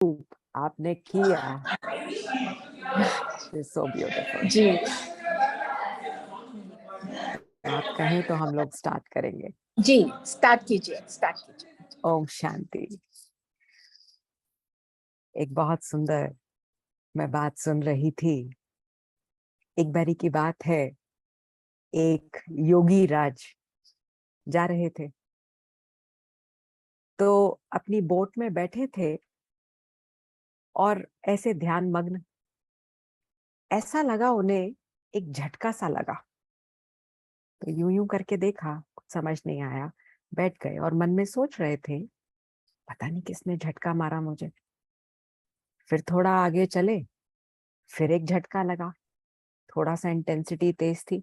आपने किया। It's so beautiful. जी। आप कहें तो हम लोग स्टार्ट करेंगे। जी, स्टार्ट कीजिए, स्टार्ट कीजिए। ओम शांति। एक बहुत सुंदर मैं बात सुन रही थी। एक बारी की बात है, एक योगी राज जा रहे थे, तो अपनी बोट में बैठे थे और ऐसे ध्यान मग्न। ऐसा लगा उन्हें, एक झटका सा लगा, तो यूं यूं करके देखा, कुछ समझ नहीं आया, बैठ गए और मन में सोच रहे थे, पता नहीं किसने झटका मारा मुझे। फिर थोड़ा आगे चले, फिर एक झटका लगा, थोड़ा सा इंटेंसिटी तेज थी।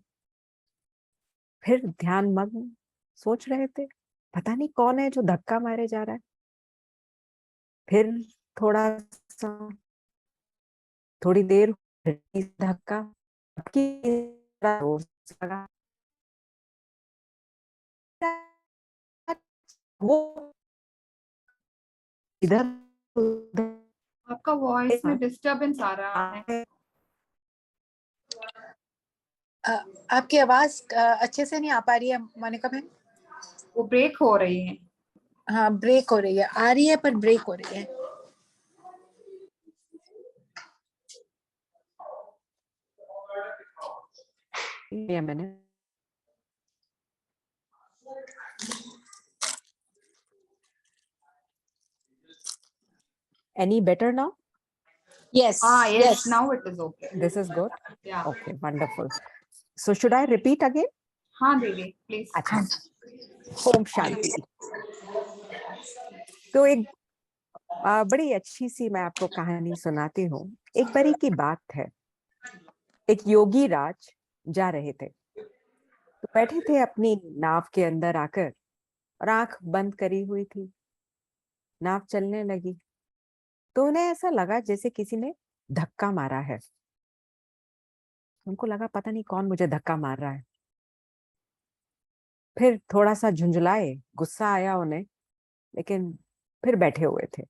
फिर ध्यान मग्न सोच रहे थे, पता नहीं कौन है जो धक्का मारे जा रहा है। फिर थोड़ा सा, थोड़ी देर, फिर धक्का, की जोर से लगा। वो इधर उधर आपका वॉइस में डिस्टरबेंस आ रहा है। आपकी आवाज अच्छे से नहीं आ पा रही है मोनिका बहन। वो ब्रेक हो रही है। हाँ, ब्रेक हो रही है, आ रही है पर ब्रेक हो रही है। मैंने any better now? Yes, Yes, yes. now it is okay. This is good. Yeah. Okay, wonderful. So should I repeat again? हाँ दीदी, प्लीज। अच्छा, ओम शांति। तो एक बड़ी अच्छी सी मैं आपको कहानी सुनाती हूँ। एक बारी की बात है, एक योगी राज जा रहे थे, तो बैठे थे अपनी नाव के अंदर आकर और आंख बंद करी हुई थी। नाव चलने लगी तो उन्हें ऐसा लगा जैसे किसी ने धक्का मारा है। उनको लगा पता नहीं कौन मुझे धक्का मार रहा है। फिर थोड़ा सा झुंझलाए, गुस्सा आया उन्हें, लेकिन फिर बैठे हुए थे।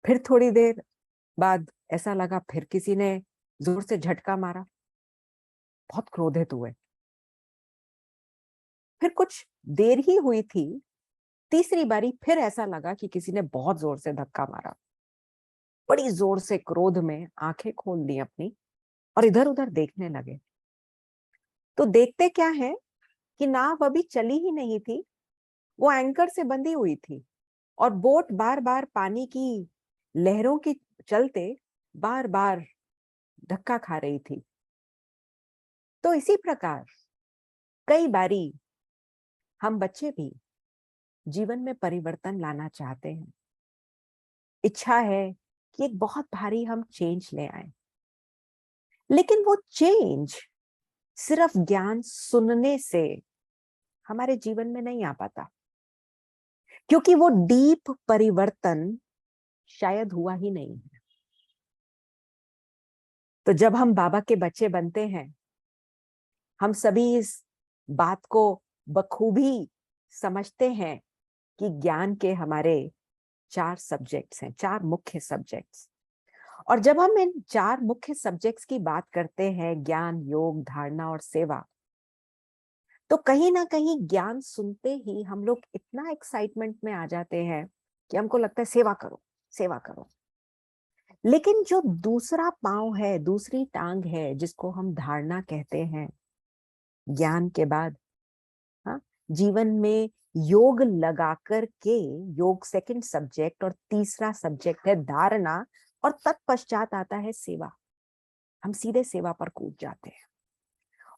फिर थोड़ी देर बाद ऐसा लगा फिर किसी ने जोर से झटका मारा, बहुत क्रोधित हुए। फिर कुछ देर ही हुई थी, तीसरी बारी फिर ऐसा लगा कि किसी ने बहुत जोर से धक्का मारा। बड़ी जोर से क्रोध में आंखें खोल दी अपनी और इधर उधर देखने लगे। तो देखते क्या है कि नाव अभी चली ही नहीं थी, वो एंकर से बंधी हुई थी और बोट बार बार पानी की लहरों के चलते बार बार धक्का खा रही थी। तो इसी प्रकार कई बारी हम बच्चे भी जीवन में परिवर्तन लाना चाहते हैं। इच्छा है कि एक बहुत भारी हम चेंज ले आए, लेकिन वो चेंज सिर्फ ज्ञान सुनने से हमारे जीवन में नहीं आ पाता, क्योंकि वो डीप परिवर्तन शायद हुआ ही नहीं है। तो जब हम बाबा के बच्चे बनते हैं, हम सभी इस बात को बखूबी समझते हैं कि ज्ञान के हमारे 4 सब्जेक्ट्स हैं, 4 मुख्य सब्जेक्ट्स। और जब हम इन 4 मुख्य सब्जेक्ट्स की बात करते हैं, ज्ञान, योग, धारणा और सेवा, तो कहीं ना कहीं ज्ञान सुनते ही हम लोग इतना एक्साइटमेंट में आ जाते हैं कि हमको लगता है सेवा करो, सेवा करो। लेकिन जो दूसरा पांव है, दूसरी टांग है, जिसको हम धारणा कहते हैं, ज्ञान के बाद, हाँ, जीवन में योग लगा कर के, योग सेकंड सब्जेक्ट और तीसरा सब्जेक्ट है धारणा, और तत्पश्चात आता है सेवा। हम सीधे सेवा पर कूद जाते हैं।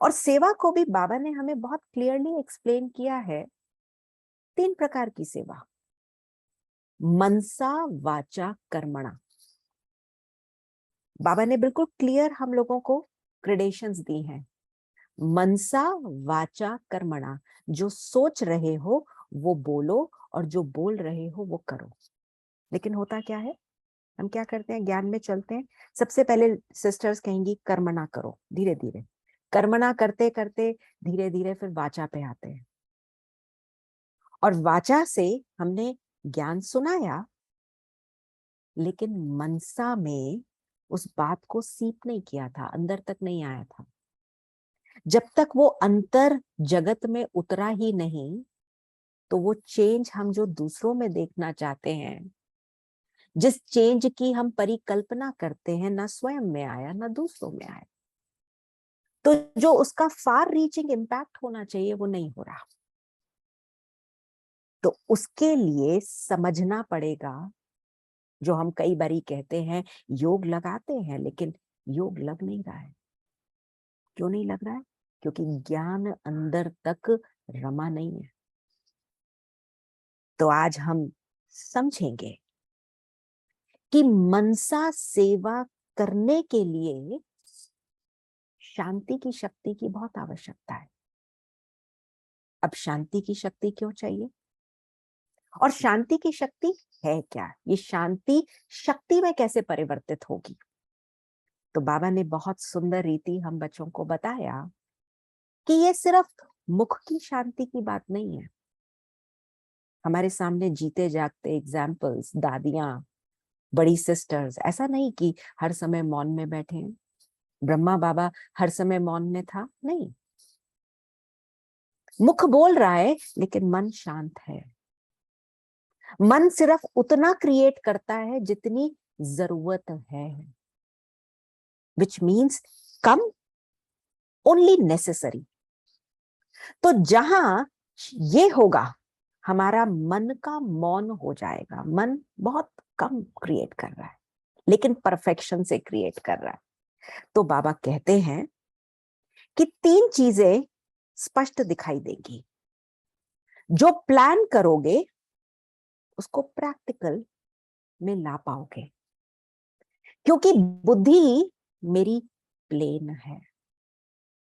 और सेवा को भी बाबा ने हमें बहुत क्लियरली एक्सप्लेन किया है, 3 प्रकार की सेवा। मनसा वाचा कर्मणा। बाबा ने बिल्कुल क्लियर हम लोगों को क्रेडेंशियल्स दी हैं। मनसा वाचा कर्मणा, जो सोच रहे हो वो बोलो और जो बोल रहे हो वो करो। लेकिन होता क्या है, हम क्या करते हैं, ज्ञान में चलते हैं, सबसे पहले सिस्टर्स कहेंगी कर्मणा करो, धीरे धीरे कर्मणा करते करते धीरे धीरे फिर वाचा पे आते हैं। और वाचा से हमने ज्ञान सुनाया, लेकिन मनसा में उस बात को सीप नहीं किया था, अंदर तक नहीं आया था। जब तक वो अंतर जगत में उतरा ही नहीं, तो वो चेंज हम जो दूसरों में देखना चाहते हैं, जिस चेंज की हम परिकल्पना करते हैं, ना स्वयं में आया ना दूसरों में आया। तो जो उसका फार रीचिंग इम्पैक्ट होना चाहिए वो नहीं हो रहा। तो उसके लिए समझना पड़ेगा, जो हम कई बारी कहते हैं योग लगाते हैं, लेकिन योग लग नहीं रहा है। क्यों नहीं लग रहा है? क्योंकि ज्ञान अंदर तक रमा नहीं है। तो आज हम समझेंगे कि मनसा सेवा करने के लिए शांति की शक्ति की बहुत आवश्यकता है। अब शांति की शक्ति क्यों चाहिए और शांति की शक्ति है क्या? ये शांति शक्ति में कैसे परिवर्तित होगी? तो बाबा ने बहुत सुंदर रीति हम बच्चों को बताया कि ये सिर्फ मुख की शांति की बात नहीं है। हमारे सामने जीते जागते एग्जाम्पल्स, दादियां, बड़ी सिस्टर्स, ऐसा नहीं कि हर समय मौन में बैठे हैं। ब्रह्मा बाबा हर समय मौन में था? नहीं, मुख बोल रहा है लेकिन मन शांत है। मन सिर्फ उतना क्रिएट करता है जितनी जरूरत है, which means come, only necessary. तो जहां ये होगा, हमारा मन का मौन हो जाएगा। मन बहुत कम क्रिएट कर रहा है, लेकिन परफेक्शन से क्रिएट कर रहा है। तो बाबा कहते हैं कि 3 चीजें स्पष्ट दिखाई देगी। जो प्लान करोगे उसको प्रैक्टिकल में ला पाओगे, क्योंकि बुद्धि मेरी प्लेन है।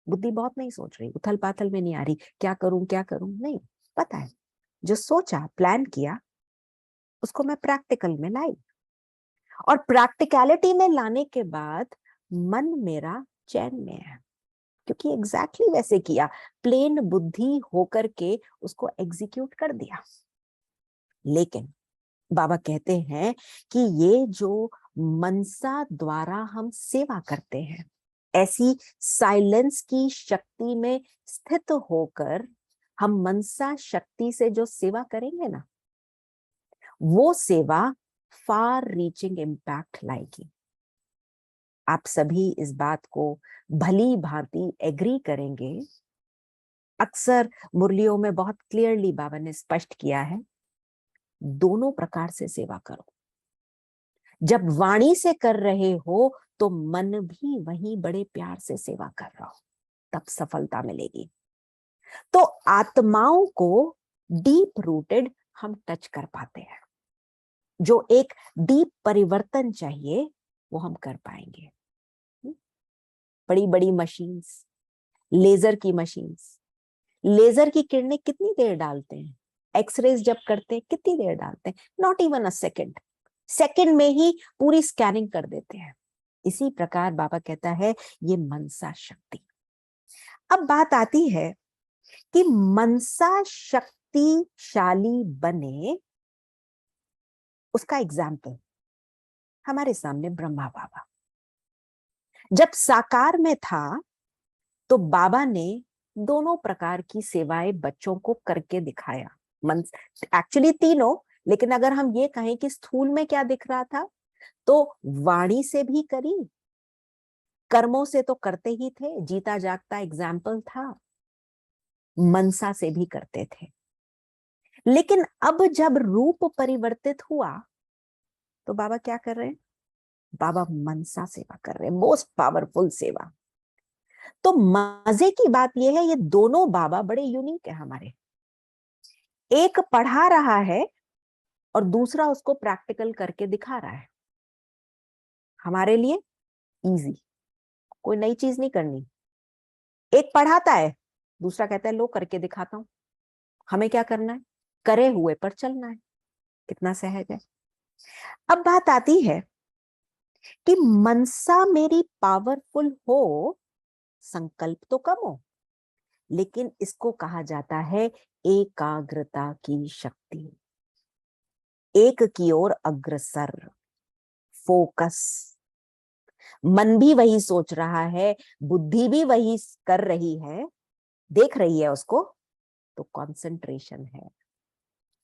बुद्धि बहुत नहीं सोच रही, उथल पाथल में नहीं आ रही, क्या करूं नहीं, पता है। जो सोचा, प्लान किया, उसको मैं प्रैक्टिकल में लाई, और प्रैक्टिकलिटी में लाने के बाद मन मेरा चैन में है, क्योंकि एग्जैक्टली वैसे किया, प्लेन बुद्धि होकर के उसको एग्जीक्यूट कर दिया। लेकिन बाबा कहते हैं कि ये जो मनसा द्वारा हम सेवा करते हैं, ऐसी साइलेंस की शक्ति में स्थित होकर हम मनसा शक्ति से जो सेवा करेंगे ना, वो सेवा फार रीचिंग इम्पैक्ट लाएगी। आप सभी इस बात को भली भांति एग्री करेंगे। अक्सर मुरलियों में बहुत क्लियरली बाबा ने स्पष्ट किया है, दोनों प्रकार से सेवा करो। जब वाणी से कर रहे हो तो मन भी वहीं बड़े प्यार से सेवा कर रहा हो, तब सफलता मिलेगी। तो आत्माओं को डीप रूटेड हम टच कर पाते हैं। जो एक डीप परिवर्तन चाहिए वो हम कर पाएंगे। बड़ी बड़ी मशीन्स, लेजर की मशीन्स, लेजर की किरणें कितनी देर डालते हैं? एक्सरेज जब करते हैं कितनी देर डालते हैं? Not even a second, second में ही पूरी स्कैनिंग कर देते हैं। इसी प्रकार बाबा कहता है ये मनसा शक्ति। अब बात आती है कि मनसा शक्तिशाली बने, उसका एग्जाम्पल हमारे सामने ब्रह्मा बाबा। जब साकार में था तो बाबा ने दोनों प्रकार की सेवाएं बच्चों को करके दिखाया। एक्चुअली तीनों, लेकिन अगर हम ये कहें कि स्थूल में क्या दिख रहा था, तो वाणी से भी करी, कर्मों से तो करते ही थे, जीता जागता एग्जाम्पल था, मनसा से भी करते थे। लेकिन अब जब रूप परिवर्तित हुआ तो बाबा क्या कर रहे हैं? बाबा मनसा सेवा कर रहे हैं, मोस्ट पावरफुल सेवा। तो मजे की बात यह है, ये दोनों बाबा बड़े यूनिक है हमारे। एक पढ़ा रहा है और दूसरा उसको प्रैक्टिकल करके दिखा रहा है। हमारे लिए इजी, कोई नई चीज नहीं करनी। एक पढ़ाता है, दूसरा कहता है लो करके दिखाता हूं। हमें क्या करना है? करे हुए पर चलना है। कितना सहज है। अब बात आती है कि मनसा मेरी पावरफुल हो, संकल्प तो कम हो, लेकिन इसको कहा जाता है एकाग्रता की शक्ति, एक की ओर अग्रसर। फोकस। मन भी वही सोच रहा है, बुद्धि भी वही कर रही है, देख रही है उसको, तो कंसंट्रेशन है।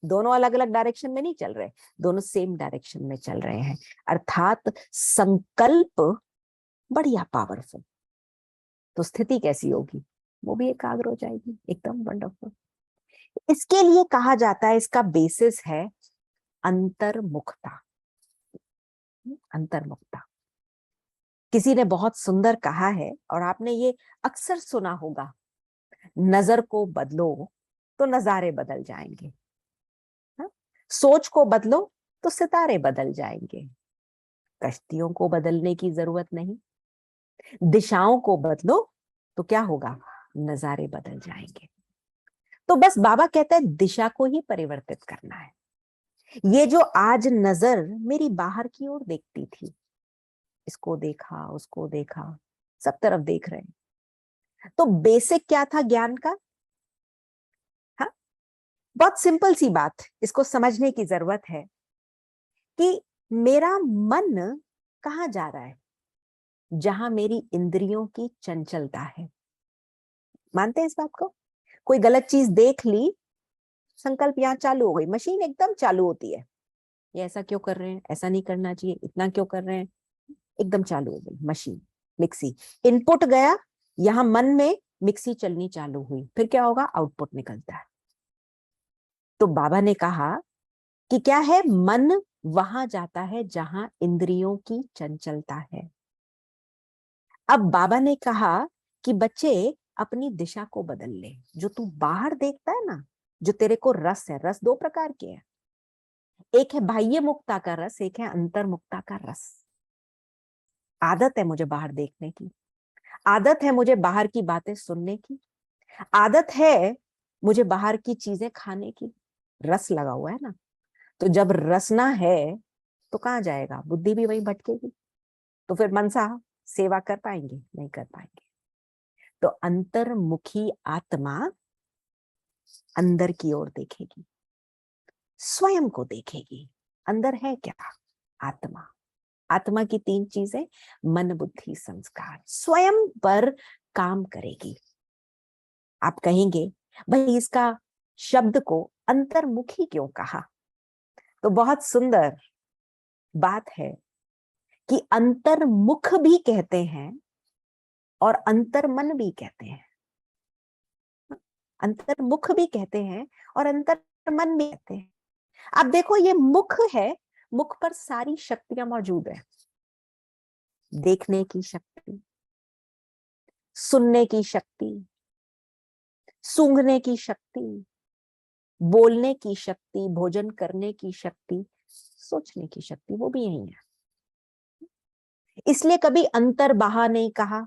दोनों अलग अलग डायरेक्शन में नहीं चल रहे, दोनों सेम डायरेक्शन में चल रहे हैं। अर्थात संकल्प बढ़िया पावरफुल। तो स्थिति कैसी होगी? वो भी एकाग्र हो जाएगी, एकदम वंडरफुल। इसके लिए कहा जाता है, इसका बेसिस है अंतर्मुखता। अंतर्मुखता किसी ने बहुत सुंदर कहा है, और आपने ये अक्सर सुना होगा, नजर को बदलो तो नजारे बदल जाएंगे, सोच को बदलो तो सितारे बदल जाएंगे। कश्तियों को बदलने की जरूरत नहीं, दिशाओं को बदलो तो क्या होगा? नजारे बदल जाएंगे। तो बस बाबा कहते हैं दिशा को ही परिवर्तित करना है। ये जो आज नजर मेरी बाहर की ओर देखती थी, इसको देखा, उसको देखा, सब तरफ देख रहे हैं, तो बेसिक क्या था ज्ञान का? हाँ, बहुत सिंपल सी बात, इसको समझने की जरूरत है कि मेरा मन कहां जा रहा है? जहां मेरी इंद्रियों की चंचलता है। मानते हैं इस बात को? कोई गलत चीज देख ली, संकल्प यहां चालू हो गई, मशीन एकदम चालू होती है, ये ऐसा क्यों कर रहे हैं, ऐसा नहीं करना चाहिए, इतना क्यों कर रहे हैं, एकदम चालू हो गई मशीन। मिक्सी इनपुट गया, यहां मन में मिक्सी चलनी चालू हुई, फिर क्या होगा? आउटपुट निकलता है। तो बाबा ने कहा कि क्या है, मन वहां जाता है जहां इंद्रियों की चंचलता है। अब बाबा ने कहा कि बच्चे अपनी दिशा को बदल ले। जो तू बाहर देखता है ना, जो तेरे को रस है, रस दो प्रकार के हैं, एक है बाह्य मुक्ता का रस, एक है अंतर्मुक्ता का रस। आदत है मुझे बाहर देखने की, आदत है मुझे बाहर की बातें सुनने की, आदत है मुझे बाहर की चीजें खाने की। रस लगा हुआ है ना, तो जब रसना है तो कहाँ जाएगा? बुद्धि भी वहीं भटकेगी। तो फिर मनसा सेवा कर पाएंगे? नहीं कर पाएंगे। तो अंतर्मुखी आत्मा अंदर की ओर देखेगी, स्वयं को देखेगी। अंदर है क्या? आत्मा। आत्मा की तीन चीजें, मन बुद्धि संस्कार, स्वयं पर काम करेगी। आप कहेंगे भाई इसका शब्द को अंतर्मुखी क्यों कहा? तो बहुत सुंदर बात है कि अंतर्मुख भी कहते हैं और अंतर्मन भी कहते हैं। अंतर्मुख भी कहते हैं और अंतर्मन भी कहते हैं। अब देखो, ये मुख है, मुख पर सारी शक्तियां मौजूद है। देखने की शक्ति, सुनने की शक्ति, सूंघने की शक्ति, बोलने की शक्ति, भोजन करने की शक्ति, सोचने की शक्ति, वो भी यही है। इसलिए कभी अंतर बाहा नहीं कहा,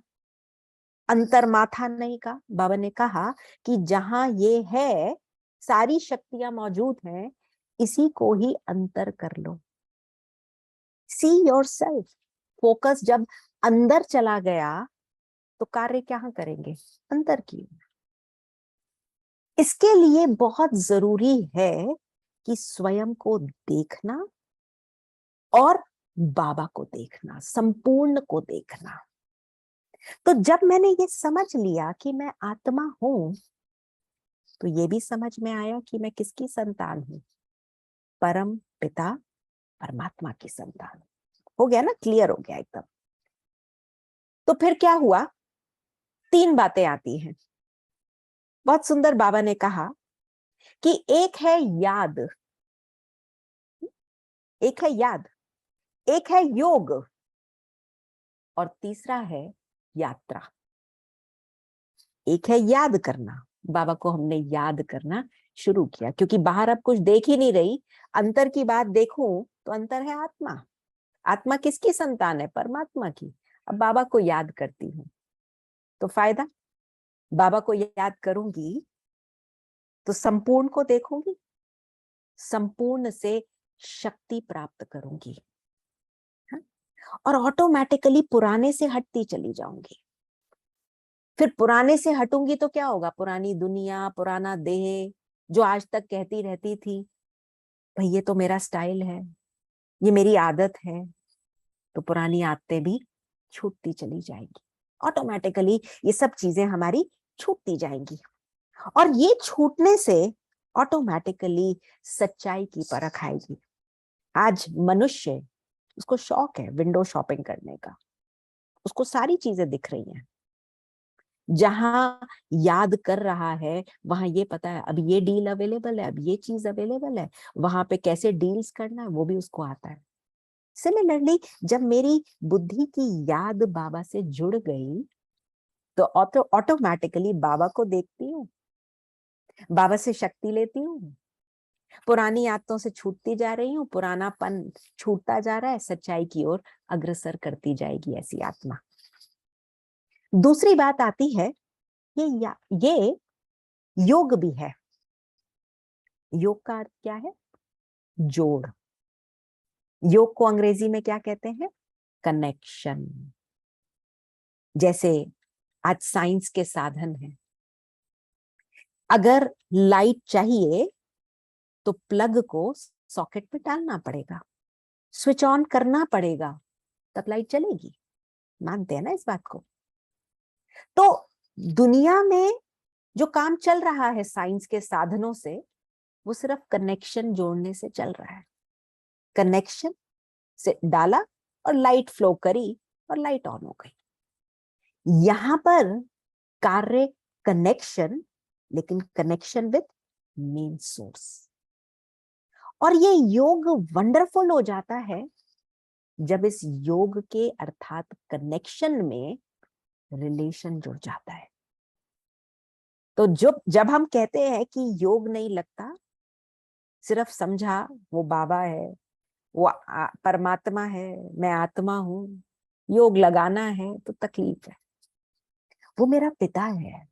अंतर माथा नहीं कहा। बाबा ने कहा कि जहां ये है, सारी शक्तियां मौजूद हैं, इसी को ही अंतर कर लो। See yourself. फोकस जब अंदर चला गया तो कार्य क्या करेंगे? अंदर की। इसके लिए बहुत जरूरी है कि स्वयं को देखना और बाबा को देखना, संपूर्ण को देखना। तो जब मैंने ये समझ लिया कि मैं आत्मा हूं, तो ये भी समझ में आया कि मैं किसकी संतान हूं? परम पिता परमात्मा की संतान। हो गया ना? क्लियर हो गया एकदम। तो फिर क्या हुआ? तीन बातें आती हैं। बहुत सुंदर बाबा ने कहा कि एक है याद, एक है याद, एक है योग, और तीसरा है यात्रा। एक है याद करना, बाबा को हमने याद करना शुरू किया, क्योंकि बाहर अब कुछ देख ही नहीं रही। अंतर की बात देखूं तो अंतर है आत्मा। आत्मा किसकी संतान है? परमात्मा की। अब बाबा को याद करती हूँ तो फायदा, बाबा को याद करूंगी तो संपूर्ण को देखूंगी, संपूर्ण से शक्ति प्राप्त करूंगी, और ऑटोमेटिकली पुराने से हटती चली जाऊंगी। फिर पुराने से हटूंगी तो क्या होगा? पुरानी दुनिया, पुराना देह, जो आज तक कहती रहती थी भाई ये तो मेरा स्टाइल है, ये मेरी आदत है, तो पुरानी आदतें भी छूटती चली जाएंगी। ऑटोमेटिकली ये सब चीजें हमारी छूटती जाएंगी, और ये छूटने से ऑटोमेटिकली सच्चाई की परख आएगी। आज मनुष्य, उसको शौक है विंडो शॉपिंग करने का, उसको सारी चीजें दिख रही हैं, जहां याद कर रहा है वहां ये पता है अब ये डील अवेलेबल है, अब ये चीज अवेलेबल है, वहां पे कैसे डील्स करना है वो भी उसको आता है। सिमिलरली जब मेरी बुद्धि की याद बाबा से जुड़ गई तो ऑटोमेटिकली बाबा को देखती हूँ, बाबा से शक्ति लेती हूँ, पुरानी आदतों से छूटती जा रही हूँ, पुरानापन छूटता जा रहा है, सच्चाई की ओर अग्रसर करती जाएगी ऐसी आत्मा। दूसरी बात आती है ये योग भी है। योग का अर्थ क्या है? जोड़। योग को अंग्रेजी में क्या कहते हैं? कनेक्शन। जैसे आज साइंस के साधन हैं, अगर लाइट चाहिए तो प्लग को सॉकेट में डालना पड़ेगा, स्विच ऑन करना पड़ेगा, तब लाइट चलेगी। मानते हैं ना इस बात को? तो दुनिया में जो काम चल रहा है साइंस के साधनों से, वो सिर्फ कनेक्शन जोड़ने से चल रहा है। कनेक्शन से डाला और लाइट फ्लो करी और लाइट ऑन हो गई। यहां पर कार्य कनेक्शन, लेकिन कनेक्शन विद मेन सोर्स। और ये योग वंडरफुल हो जाता है जब इस योग के अर्थात कनेक्शन में रिलेशन जुड़ जाता है। तो जब हम कहते हैं कि योग नहीं लगता, सिर्फ समझा वो बाबा है, वो परमात्मा है, मैं आत्मा हूं, योग लगाना है तो तकलीफ है। वो मेरा पिता है,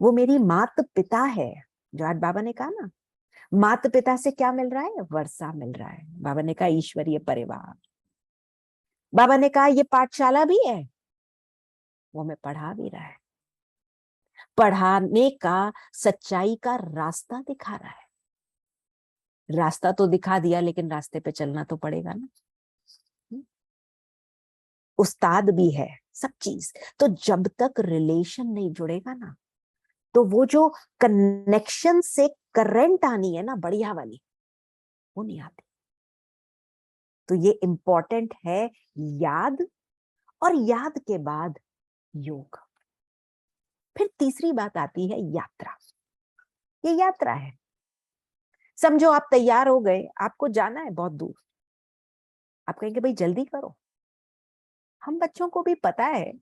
वो मेरी मात पिता है। जो आज बाबा ने कहा ना, मात पिता से क्या मिल रहा है? वर्षा मिल रहा है। बाबा ने कहा ईश्वरीय परिवार। बाबा ने कहा ये पाठशाला भी है, वो मैं पढ़ा भी रहा है, पढ़ाने का सच्चाई का रास्ता दिखा रहा है। रास्ता तो दिखा दिया, लेकिन रास्ते पे चलना तो पड़ेगा ना। उस्ताद भी है, सब चीज। तो जब तक रिलेशन नहीं जुड़ेगा ना, तो वो जो कनेक्शन से करंट आनी है ना बढ़िया वाली, वो नहीं आती। तो ये इंपॉर्टेंट है याद, और याद के बाद योग। फिर तीसरी बात आती है यात्रा। ये यात्रा है। समझो आप तैयार हो गए, आपको जाना है बहुत दूर, आप कहेंगे भाई जल्दी करो। हम बच्चों को भी पता है,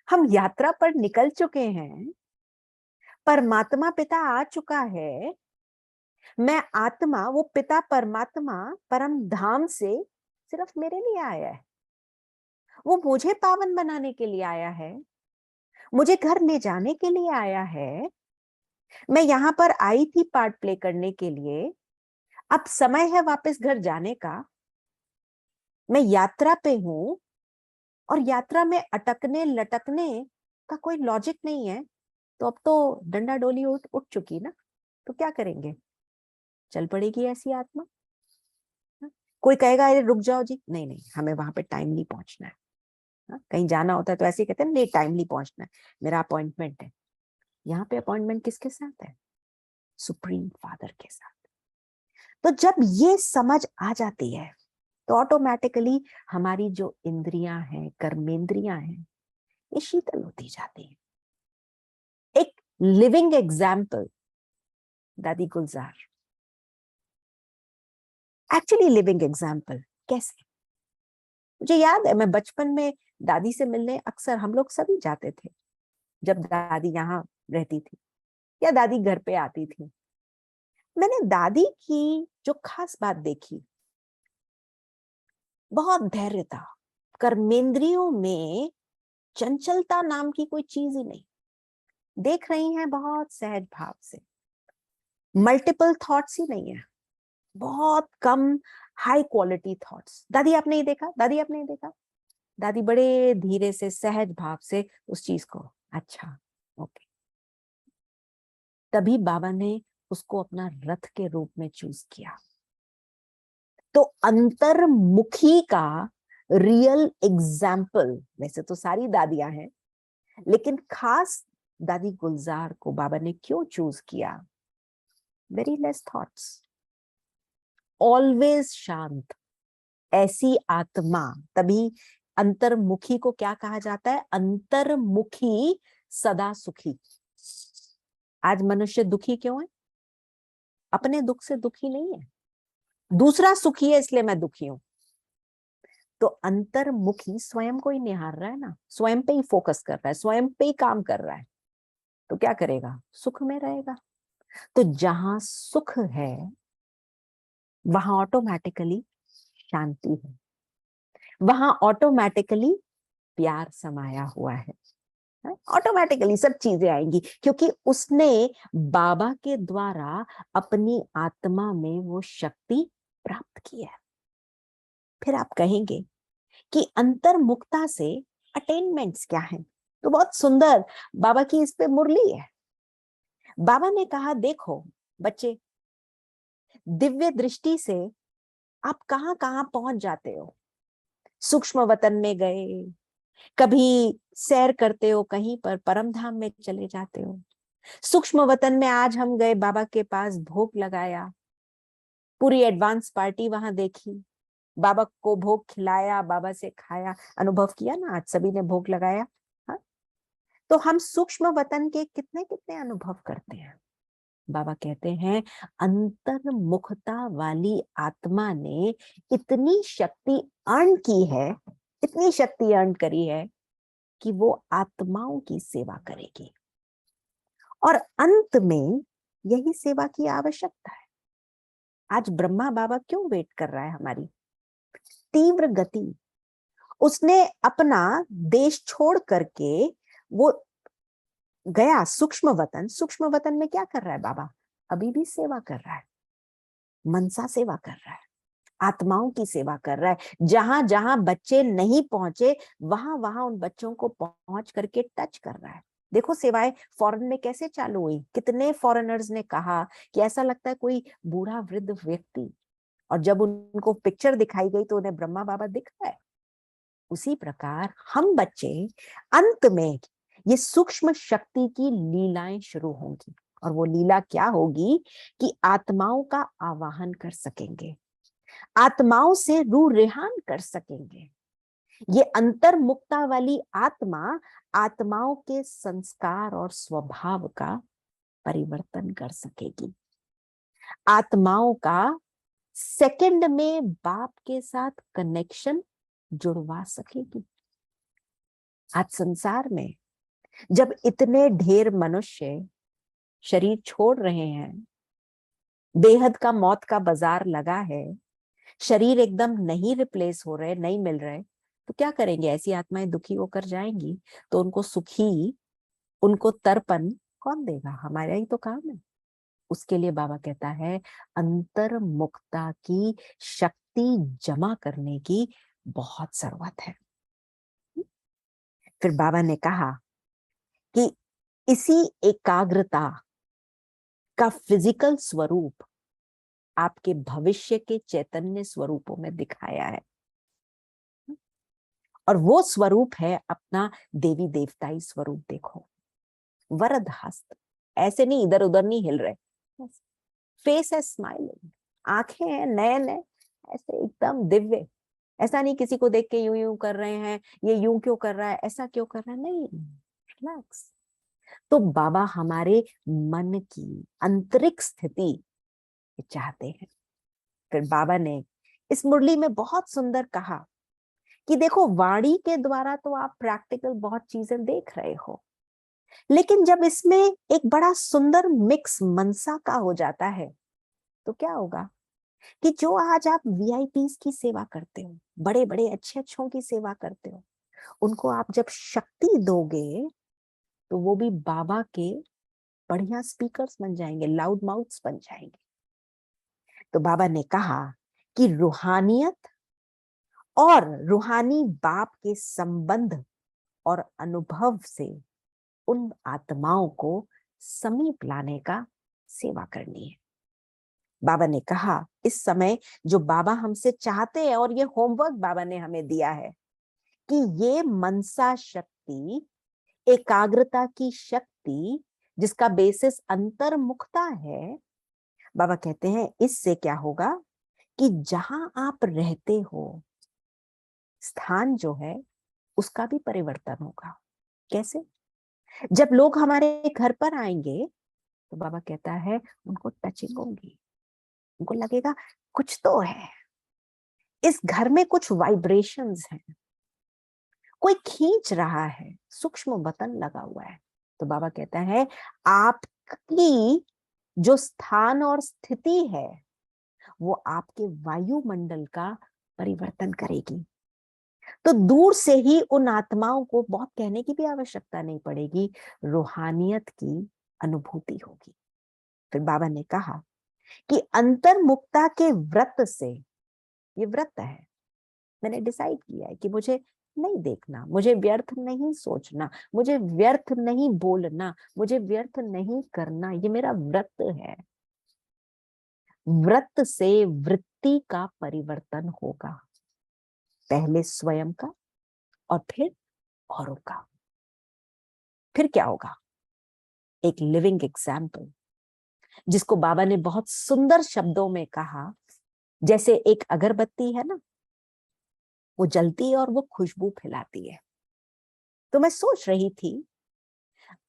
हम यात्रा पर निकल चुके हैं, परमात्मा पिता आ चुका है, मैं आत्मा, वो पिता परमात्मा परम धाम से सिर्फ मेरे लिए आया है। वो मुझे पावन बनाने के लिए आया है, मुझे घर ले जाने के लिए आया है। मैं यहां पर आई थी पार्ट प्ले करने के लिए, अब समय है वापस घर जाने का। मैं यात्रा पे हूं, और यात्रा में अटकने लटकने का कोई लॉजिक नहीं है। तो अब तो डंडा डोली उठ चुकी ना, तो क्या करेंगे? चल पड़ेगी ऐसी आत्मा। कोई कहेगा अरे रुक जाओ जी, नहीं नहीं, हमें वहां पे टाइमली पहुंचना है। कहीं जाना होता है तो ऐसे ही कहते हैं, नहीं टाइमली पहुंचना है, मेरा अपॉइंटमेंट है। यहाँ पे अपॉइंटमेंट किसके साथ है? सुप्रीम फादर के साथ। तो जब ये समझ आ जाती है तो ऑटोमेटिकली हमारी जो इंद्रियां हैं, कर्मेंद्रियां हैं, ये शीतल होती जाती है। एक लिविंग एग्जाम्पल दादी गुलजार, एक्चुअली लिविंग एग्जाम्पल। कैसे? मुझे याद है मैं बचपन में दादी से मिलने अक्सर हम लोग सभी जाते थे, जब दादी यहाँ रहती थी या दादी घर पे आती थी। मैंने दादी की जो खास बात देखी, बहुत धैर्य था, कर्मेंद्रियों में चंचलता नाम की कोई चीज ही नहीं। देख रही हैं बहुत सहज भाव से, मल्टीपल थॉट्स ही नहीं है, बहुत कम हाई क्वालिटी थॉट्स। दादी आपने ही देखा, दादी आपने ही देखा, दादी बड़े धीरे से सहज भाव से उस चीज को, अच्छा ओके। तभी बाबा ने उसको अपना रथ के रूप में चूज किया। तो अंतर्मुखी का रियल एग्जाम्पल, वैसे तो सारी दादियां हैं, लेकिन खास दादी गुलजार को बाबा ने क्यों चूज किया? वेरी लेस थॉट्स, ऑलवेज शांत, ऐसी आत्मा। तभी अंतर्मुखी को क्या कहा जाता है? अंतर्मुखी सदा सुखी। आज मनुष्य दुखी क्यों है? अपने दुख से दुखी नहीं है, दूसरा सुखी है इसलिए मैं दुखी हूं। तो अंतर्मुखी स्वयं को ही निहार रहा है ना, स्वयं पे ही फोकस कर रहा है, स्वयं पे ही काम कर रहा है, तो क्या करेगा? सुख में रहेगा। तो जहां सुख है वहां ऑटोमेटिकली शांति है, वहां ऑटोमेटिकली प्यार समाया हुआ है। ऑटोमेटिकली सब चीजें आएंगी, क्योंकि उसने बाबा के द्वारा अपनी आत्मा में वो शक्ति प्राप्त की है। फिर आप कहेंगे कि अंतर्मुखता से अटेनमेंट्स क्या हैं? तो बहुत सुंदर बाबा की इस पे मुरली है। बाबा ने कहा, देखो बच्चे, दिव्य दृष्टि से आप कहां कहां पहुंच जाते हो। सूक्ष्म वतन में गए, कभी सैर करते हो, कहीं पर परम धाम में चले जाते हो। सूक्ष्म वतन में आज हम गए, बाबा के पास भोग लगाया, पूरी एडवांस पार्टी वहां देखी, बाबा को भोग खिलाया, बाबा से खाया, अनुभव किया ना, आज सभी ने भोग लगाया। हाँ? तो हम सूक्ष्म वतन के कितने कितने अनुभव करते हैं। बाबा कहते हैं अंतर्मुखता वाली आत्मा ने इतनी शक्ति अर्न की है, इतनी शक्ति अर्न करी है कि वो आत्माओं की सेवा करेगी। और अंत में यही सेवा की आवश्यकता है। आज ब्रह्मा बाबा क्यों वेट कर रहा है हमारी? तीव्र गति, उसने अपना देश छोड़ करके वो गया सूक्ष्म वतन। सूक्ष्म वतन में क्या कर रहा है बाबा? अभी भी सेवा कर रहा है, मनसा सेवा कर रहा है, आत्माओं की सेवा कर रहा है। जहां जहां बच्चे नहीं पहुंचे वहां वहां उन बच्चों को पहुंच करके टच कर रहा है। देखो सेवाएं फॉरेन में कैसे चालू हुई। कितने फॉरेनर्स ने कहा कि ऐसा लगता है कोई बूढ़ा वृद्ध व्यक्ति, और जब उनको पिक्चर दिखाई गई तो उन्हें ब्रह्मा बाबा दिख रहा है। उसी प्रकार हम बच्चे अंत में ये सूक्ष्म शक्ति की लीलाएं शुरू होंगी, और वो लीला क्या होगी कि आत्माओं का आवाहन कर सकेंगे, आत्माओं से रूह रेहान कर सकेंगे। ये अंतर्मुक्ता वाली आत्मा आत्माओं के संस्कार और स्वभाव का परिवर्तन कर सकेगी, आत्माओं का सेकंड में बाप के साथ कनेक्शन जुड़वा सकेगी। आज संसार में जब इतने ढेर मनुष्य शरीर छोड़ रहे हैं, बेहद का मौत का बाजार लगा है, शरीर एकदम नहीं रिप्लेस हो रहे, नहीं मिल रहे, तो क्या करेंगे? ऐसी आत्माएं दुखी होकर जाएंगी, तो उनको सुखी, उनको तर्पण कौन देगा? हमारा ही तो काम है। उसके लिए बाबा कहता है अंतर्मुक्ता की शक्ति जमा करने की बहुत जरूरत है। फिर बाबा ने कहा कि इसी एकाग्रता का फिजिकल स्वरूप आपके भविष्य के चैतन्य स्वरूपों में दिखाया है, और वो स्वरूप है अपना देवी देवताई स्वरूप। देखो, वरद हस्त, ऐसे नहीं इधर उधर नहीं हिल रहे, फेस है स्माइलिंग, आंखें हैं नयन है, ऐसे एकदम दिव्य। ऐसा नहीं किसी को देख के यूं यूं कर रहे हैं, ये यूं क्यों कर रहा है, ऐसा क्यों कर रहा है, नहीं, रिलैक्स। तो बाबा हमारे मन की आंतरिक स्थिति चाहते हैं। फिर बाबा ने इस मुरली में बहुत सुंदर कहा कि देखो, वाणी के द्वारा तो आप प्रैक्टिकल बहुत चीजें देख रहे हो, लेकिन जब इसमें एक बड़ा सुंदर मिक्स मनसा का हो जाता है तो क्या होगा कि जो आज आप वीआईपीस की सेवा करते हो, बड़े बड़े अच्छे अच्छों की सेवा करते हो, उनको आप जब शक्ति दोगे तो वो भी बाबा के बढ़िया स्पीकर्स बन जाएंगे, लाउड माउथ्स बन जाएंगे। तो बाबा ने कहा कि रूहानियत और रूहानी बाप के संबंध और अनुभव से उन आत्माओं को समीप लाने का सेवा करनी है। बाबा ने कहा इस समय जो बाबा हमसे चाहते हैं, और ये होमवर्क बाबा ने हमें दिया है कि ये मनसा शक्ति, एकाग्रता की शक्ति जिसका बेसिस अंतर्मुखता है, बाबा कहते हैं इससे क्या होगा कि जहां आप रहते हो स्थान जो है उसका भी परिवर्तन होगा। कैसे? जब लोग हमारे घर पर आएंगे तो बाबा कहता है उनको टचिंग होगी, उनको लगेगा कुछ तो है, इस घर में कुछ वाइब्रेशंस हैं, कोई खींच रहा है, सूक्ष्म बटन लगा हुआ है। तो बाबा कहता है आपकी जो स्थान और स्थिति है वो आपके वायुमंडल का परिवर्तन करेगी। तो दूर से ही उन आत्माओं को बहुत कहने की भी आवश्यकता नहीं पड़ेगी, रूहानियत की अनुभूति होगी। फिर बाबा ने कहा कि अंतर्मुक्ता के व्रत से, ये व्रत है, मैंने डिसाइड किया है कि मुझे नहीं देखना, मुझे व्यर्थ नहीं सोचना, मुझे व्यर्थ नहीं बोलना, मुझे व्यर्थ नहीं करना, ये मेरा व्रत है। व्रत से वृत्ति का परिवर्तन होगा, पहले स्वयं का और फिर औरों का। फिर क्या होगा? एक लिविंग एग्जाम्पल जिसको बाबा ने बहुत सुंदर शब्दों में कहा, जैसे एक अगरबत्ती है ना, वो जलती है और वो खुशबू फैलाती है। तो मैं सोच रही थी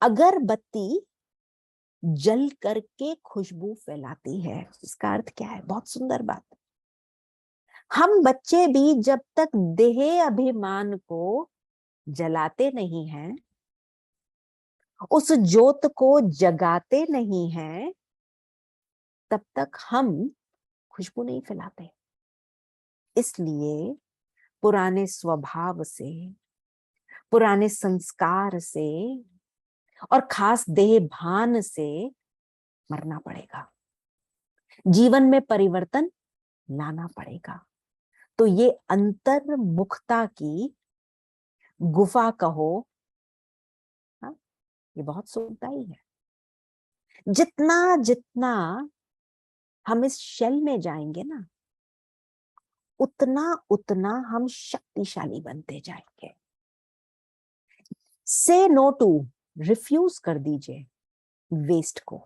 अगरबत्ती जल करके खुशबू फैलाती है, इसका अर्थ क्या है? बहुत सुंदर बात। हम बच्चे भी जब तक देह अभिमान को जलाते नहीं हैं, उस ज्योत को जगाते नहीं हैं, तब तक हम खुशबू नहीं फैलाते। इसलिए पुराने स्वभाव से, पुराने संस्कार से और खास देह भान से मरना पड़ेगा, जीवन में परिवर्तन लाना पड़ेगा। तो ये अंतर्मुखता की गुफा कहो, हाँ, ये बहुत सुखदायी है। जितना जितना हम इस शेल में जाएंगे ना, उतना उतना हम शक्तिशाली बनते जाएंगे। से नो टू, रिफ्यूज कर दीजिए वेस्ट को,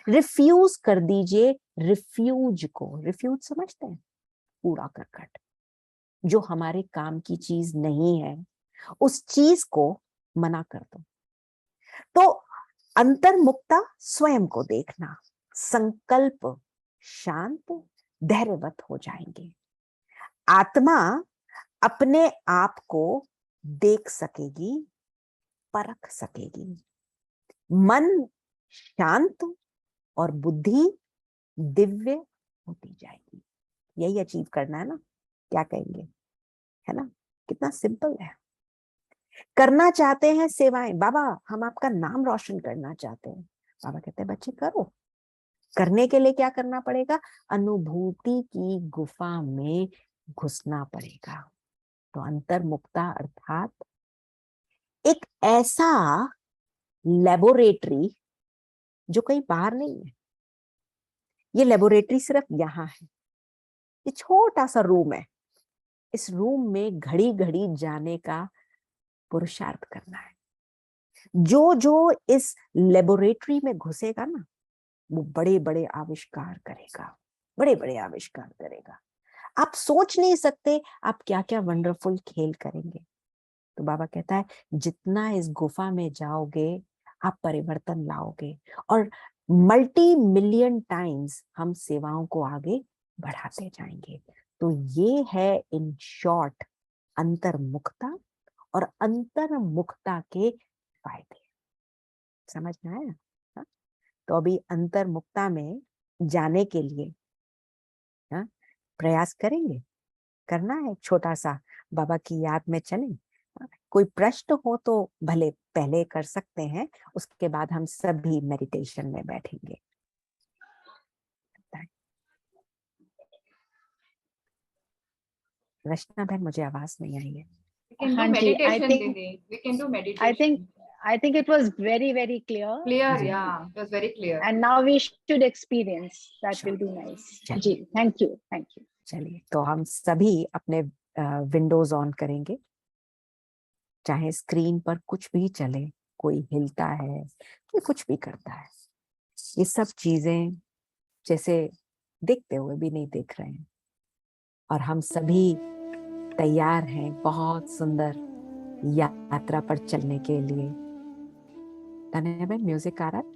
रिफ्यूज कर दीजिए रिफ्यूज को। रिफ्यूज समझते हैं? कूड़ा करकट, जो हमारे काम की चीज नहीं है, उस चीज को मना कर दो। तो अंतर्मुक्ता स्वयं को देखना, संकल्प शांत धैर्यवत हो जाएंगे। आत्मा अपने आप को देख सकेगी, परख सकेगी। मन शांत और बुद्धि दिव्य होती जाएगी। यही अचीव करना है ना, क्या कहेंगे, है ना? कितना सिंपल है। करना चाहते हैं सेवाएं, बाबा हम आपका नाम रोशन करना चाहते हैं। बाबा कहते हैं बच्चे करो। करने के लिए क्या करना पड़ेगा? अनुभूति की गुफा में घुसना पड़ेगा। तो अंतर्मुक्ता अर्थात एक ऐसा लेबोरेटरी जो कहीं बाहर नहीं है। ये लेबोरेटरी सिर्फ यहाँ है। ये छोटा सा रूम है, इस रूम में घड़ी घड़ी जाने का पुरुषार्थ करना है। जो जो इस लेबोरेटरी में घुसेगा ना, वो बड़े बड़े आविष्कार करेगा, बड़े बड़े आविष्कार करेगा। आप सोच नहीं सकते आप क्या क्या वंडरफुल खेल करेंगे। तो बाबा कहता है जितना इस गुफा में जाओगे आप परिवर्तन लाओगे, और मल्टी मिलियन टाइम्स हम सेवाओं को आगे बढ़ाते जाएंगे। तो ये है इन शॉर्ट अंतर्मुखता और अंतर्मुखता के फायदे। समझ में आया? हाँ? तो अभी अंतर्मुखता में जाने के लिए हाँ, प्रयास करेंगे, करना है छोटा सा, बाबा की याद में चलें। कोई प्रश्न हो तो भले पहले कर सकते हैं, उसके बाद हम सभी मेडिटेशन में बैठेंगे। रचना बहन मुझे आवाज नहीं आई है। We can do हाँ जी, I meditation, think दीदी. We can do I think meditation. I think it was very, very clear. Clear, ji. yeah, it was very clear. And now we should experience. That Sure. will be nice. चलिए। जी, thank you, thank you. चलिए, तो हम सभी अपने Windows on करेंगे, चाहे screen पर कुछ भी चले, कोई हिलता है, कोई कुछ भी करता है, ये सब चीजें जैसे देखते हुए भी नहीं देख रहे हैं, और हम सभी तैयार हैं बहुत सुंदर यात्रा पर चलने के लिए। धन्यवाद। म्यूजिक आ रहा है?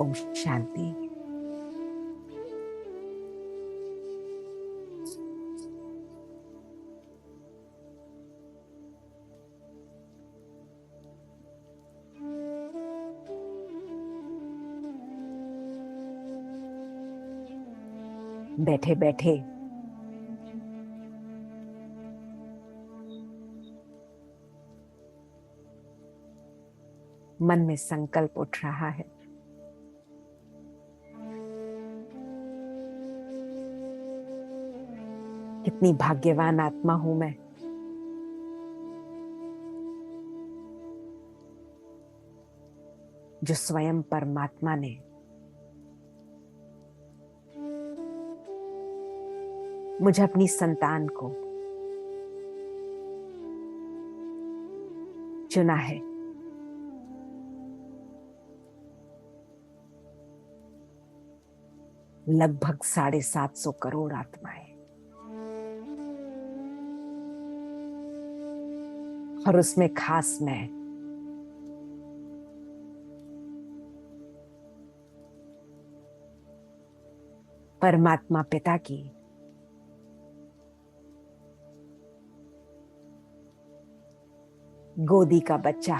ओम शांति। बैठे बैठे मन में संकल्प उठ रहा है, कितनी भाग्यवान आत्मा हूं मैं, जो स्वयं परमात्मा ने मुझे अपनी संतान को चुना है। लगभग 750 करोड़ आत्माएं, और उसमें खास मैं। परमात्मा पिता की गोदी का बच्चा,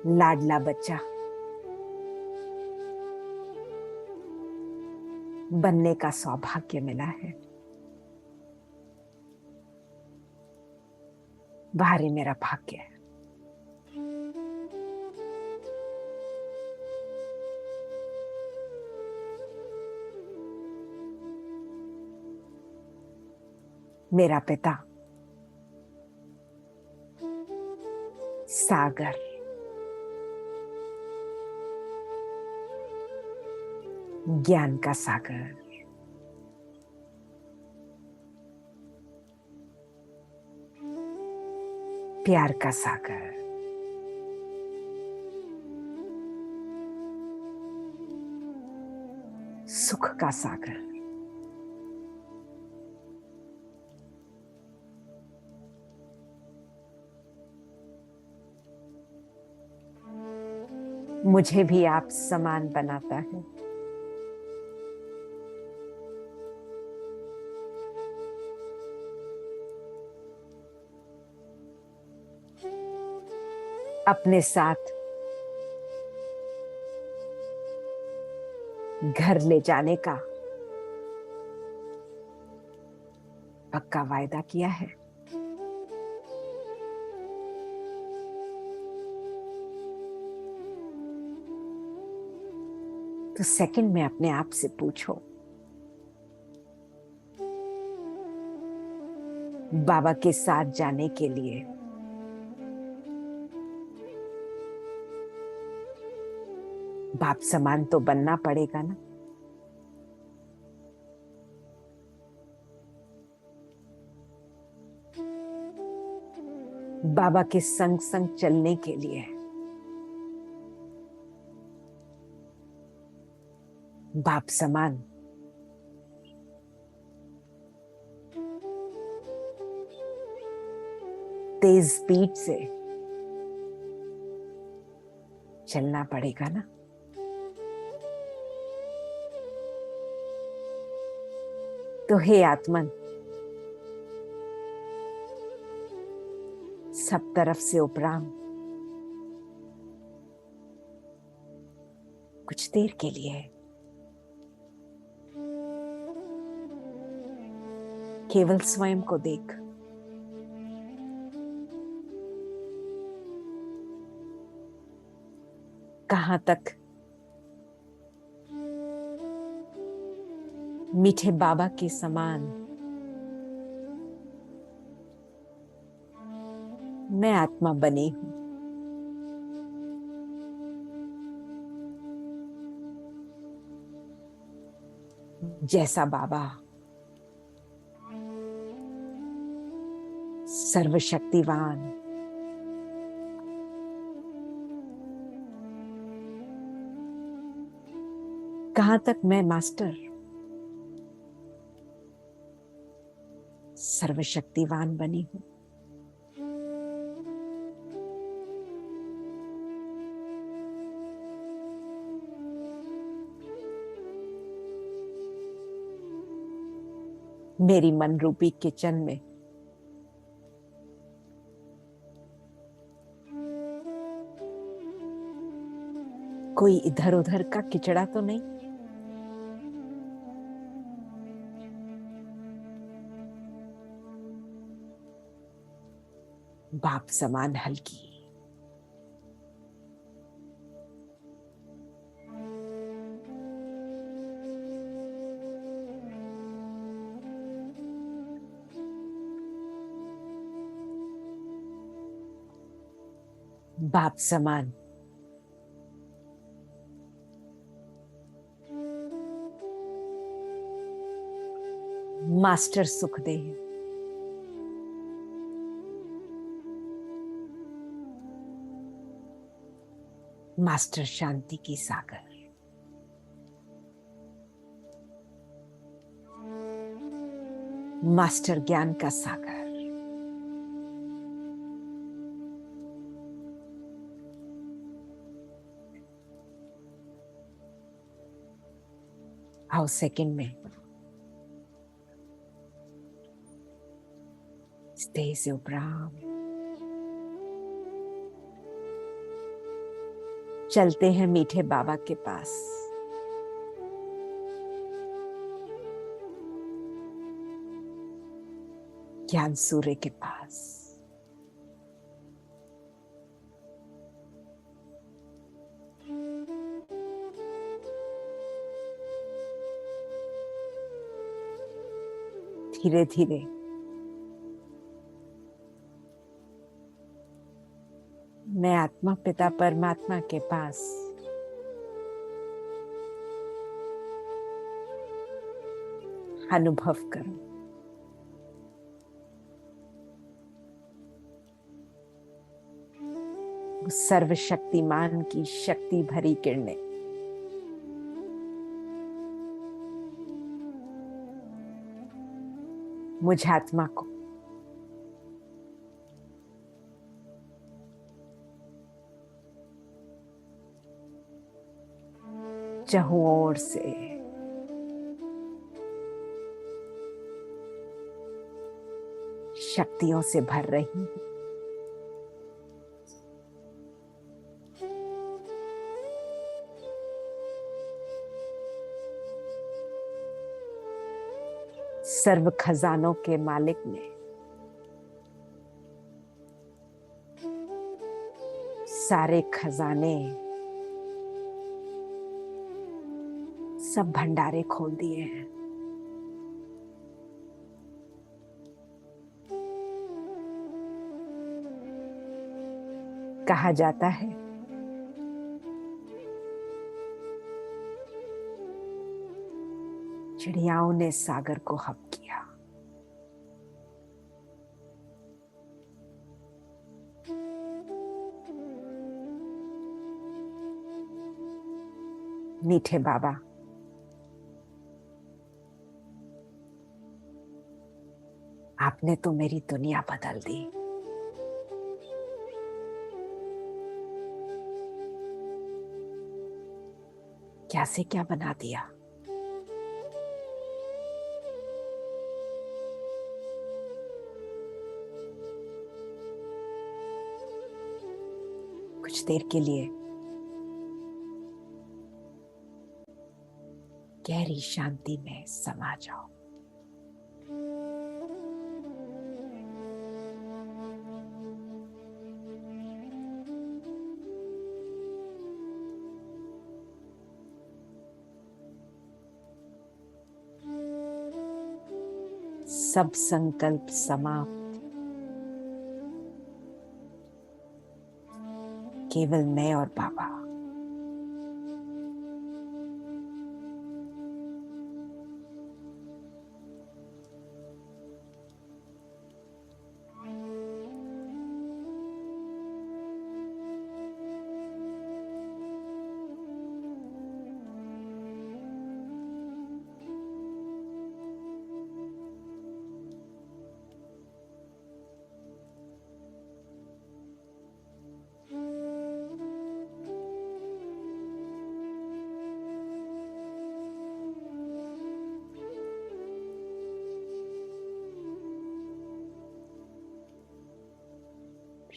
लाडला बच्चा बनने का सौभाग्य मिला है। भारी मेरा भाग्य है। मेरा पिता सागर, ज्ञान का सागर, प्यार का सागर, सुख का सागर, मुझे भी आप समान बनाता है। अपने साथ घर ले जाने का पक्का वायदा किया है। तो सेकंड में अपने आप से पूछो, बाबा के साथ जाने के लिए बाप समान तो बनना पड़ेगा ना। बाबा के संग संग चलने के लिए बाप समान तेज स्पीड से चलना पड़ेगा ना। तो हे आत्मन, सब तरफ से उपराम, कुछ देर के लिए केवल स्वयं को देख। कहां तक मीठे बाबा के समान मैं आत्मा बनी हूं। जैसा बाबा सर्वशक्तिवान, कहां तक मैं मास्टर सर्वशक्तिवान बनी हूं। मेरी मन रूपी किचन में कोई इधर उधर का किचड़ा तो नहीं। बाप समान हल्की, बाप समान मास्टर सुखदेव, मास्टर शांति की सागर, मास्टर ज्ञान का सागर, आओ सेकंड में स्टेज उपराम चलते हैं मीठे बाबा के पास। ज्ञान सूर्य के पास। धीरे धीरे मैं आत्मा पिता परमात्मा के पास अनुभव करूं। सर्वशक्तिमान की शक्ति भरी किरणें मुझ आत्मा को चहुं ओर से शक्तियों से भर रही हूं। सर्व खजानों के मालिक ने सारे खजाने, सब भंडारे खोल दिए हैं। कहा जाता है चिड़ियाओं ने सागर को हप किया, मीठे बाबा आपने तो मेरी दुनिया बदल दी। क्या से क्या बना दिया। कुछ देर के लिए गहरी शांति में समा जाओ। सब संकल्प समाप्त, केवल मैं और बाबा।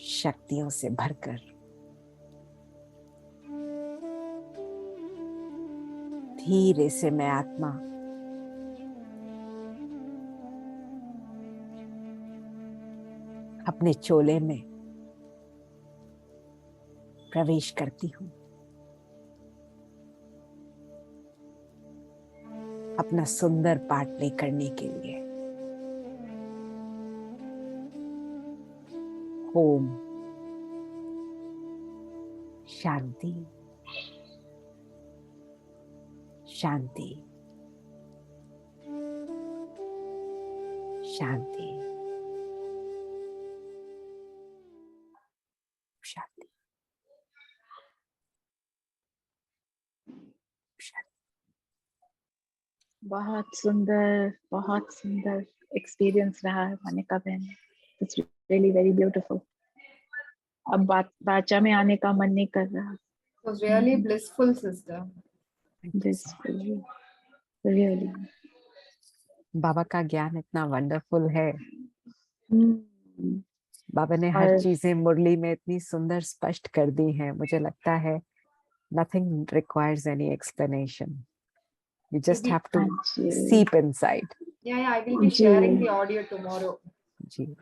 शक्तियों से भरकर धीरे से मैं आत्मा अपने चोले में प्रवेश करती हूँ। अपना सुंदर पाठ प्ले करने के लिए। ओम शांति शांति शांति शांति बहुत सुंदर एक्सपीरियंस रहा है मोनिका बहन। It's really very beautiful. अब बाचा में आने का मन नहीं कर रहा। It was really blissful, sister. Blissful, really. बाबा का ज्ञान इतना वंडरफुल है। हम्म, बाबा ने हर और चीजें मुरली में इतनी सुंदर स्पष्ट कर दी हैं। मुझे लगता है nothing requires any explanation. You just Maybe- have to ji, seep inside. Yeah, I will be ji, sharing the audio tomorrow. Ji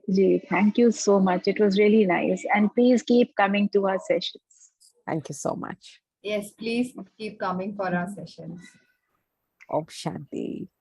ji, thank you so much. It was really nice, and please keep coming to our sessions. Thank you so much. Yes, please keep coming for our sessions. Om Shanti.